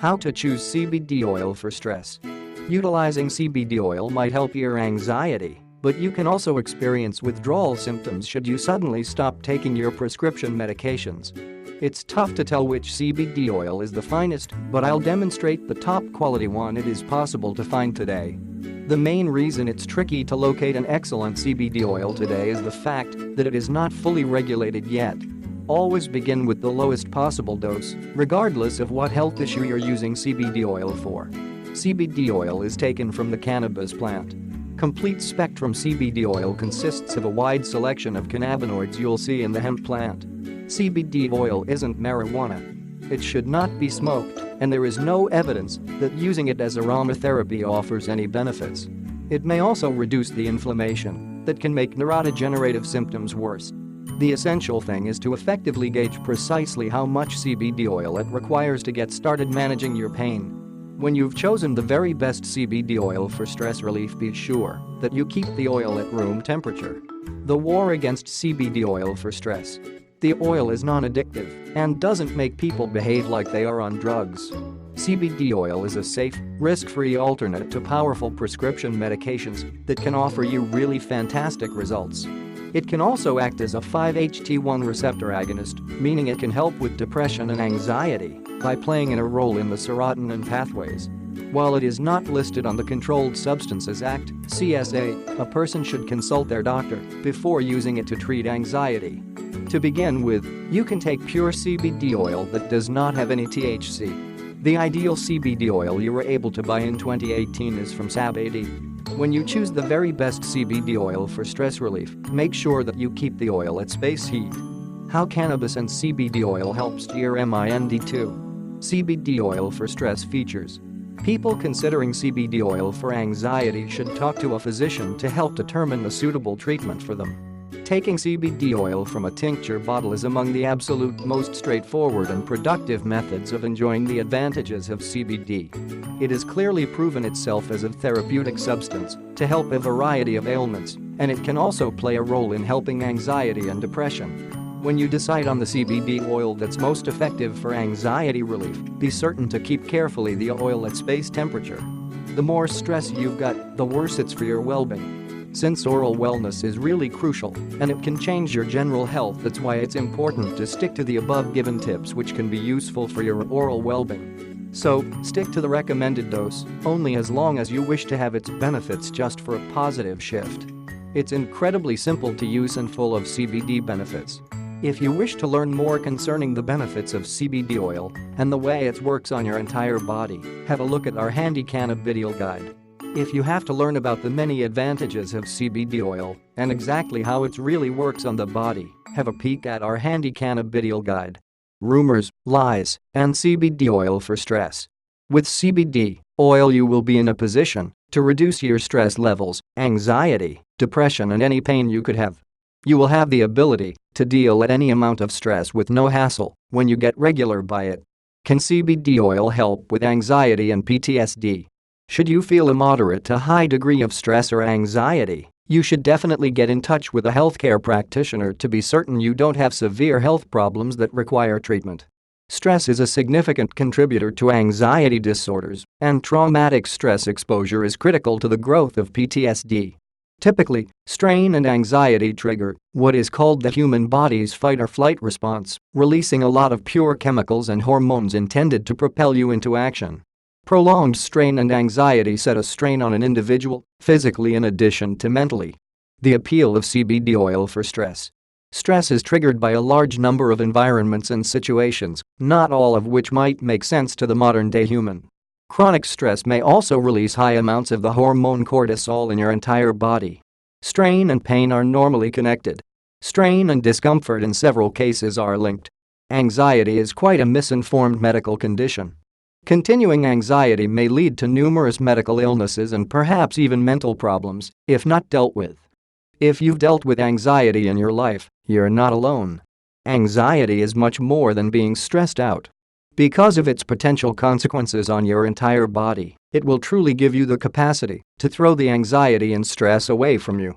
How to choose CBD oil for stress. Utilizing CBD oil might help your anxiety, but you can also experience withdrawal symptoms should you suddenly stop taking your prescription medications. It's tough to tell which CBD oil is the finest, but I'll demonstrate the top quality one it is possible to find today. The main reason it's tricky to locate an excellent CBD oil today is the fact that it is not fully regulated yet. Always begin with the lowest possible dose, regardless of what health issue you're using CBD oil for. CBD oil is taken from the cannabis plant. Complete spectrum CBD oil consists of a wide selection of cannabinoids you'll see in the hemp plant. CBD oil isn't marijuana. It should not be smoked, and there is no evidence that using it as aromatherapy offers any benefits. It may also reduce the inflammation that can make neurodegenerative symptoms worse. The essential thing is to effectively gauge precisely how much CBD oil it requires to get started managing your pain. When you've chosen the very best CBD oil for stress relief, be sure that you keep the oil at room temperature. The war against CBD oil for stress. The oil is non-addictive and doesn't make people behave like they are on drugs. CBD oil is a safe, risk-free alternate to powerful prescription medications that can offer you really fantastic results. It can also act as a 5-HT1 receptor agonist, meaning it can help with depression and anxiety by playing a role in the serotonin pathways. While it is not listed on the Controlled Substances Act (CSA), a person should consult their doctor before using it to treat anxiety. To begin with, you can take pure CBD oil that does not have any THC. The ideal CBD oil you were able to buy in 2018 is from Cbd. When you choose the very best CBD oil for stress relief, make sure that you keep the oil at space heat. How cannabis and CBD oil helps your mind. CBD oil for stress features. People considering CBD oil for anxiety should talk to a physician to help determine the suitable treatment for them. Taking CBD oil from a tincture bottle is among the absolute most straightforward and productive methods of enjoying the advantages of CBD. It has clearly proven itself as a therapeutic substance to help a variety of ailments, and it can also play a role in helping anxiety and depression. When you decide on the CBD oil that's most effective for anxiety relief, be certain to keep carefully the oil at space temperature. The more stress you've got, the worse it's for your well-being. Since oral wellness is really crucial and it can change your general health, that's why it's important to stick to the above given tips, which can be useful for your oral well-being. So, stick to the recommended dose only as long as you wish to have its benefits just for a positive shift. It's incredibly simple to use and full of CBD benefits. If you wish to learn more concerning the benefits of CBD oil and the way it works on your entire body, have a look at our handy cannabidiol guide. If you have to learn about the many advantages of CBD oil and exactly how it really works on the body, have a peek at our handy cannabidiol guide. Rumors, lies, and CBD oil for stress. With CBD oil, you will be in a position to reduce your stress levels, anxiety, depression, and any pain you could have. You will have the ability to deal at any amount of stress with no hassle when you get regular by it. Can CBD oil help with anxiety and PTSD? Should you feel a moderate to high degree of stress or anxiety, you should definitely get in touch with a healthcare practitioner to be certain you don't have severe health problems that require treatment. Stress is a significant contributor to anxiety disorders, and traumatic stress exposure is critical to the growth of PTSD. Typically, strain and anxiety trigger what is called the human body's fight-or-flight response, releasing a lot of pure chemicals and hormones intended to propel you into action. Prolonged strain and anxiety set a strain on an individual, physically in addition to mentally. The appeal of CBD oil for stress. Stress is triggered by a large number of environments and situations, not all of which might make sense to the modern-day human. Chronic stress may also release high amounts of the hormone cortisol in your entire body. Strain and pain are normally connected. Strain and discomfort in several cases are linked. Anxiety is quite a misinformed medical condition. Continuing anxiety may lead to numerous medical illnesses and perhaps even mental problems, if not dealt with. If you've dealt with anxiety in your life, you're not alone. Anxiety is much more than being stressed out. Because of its potential consequences on your entire body, it will truly give you the capacity to throw the anxiety and stress away from you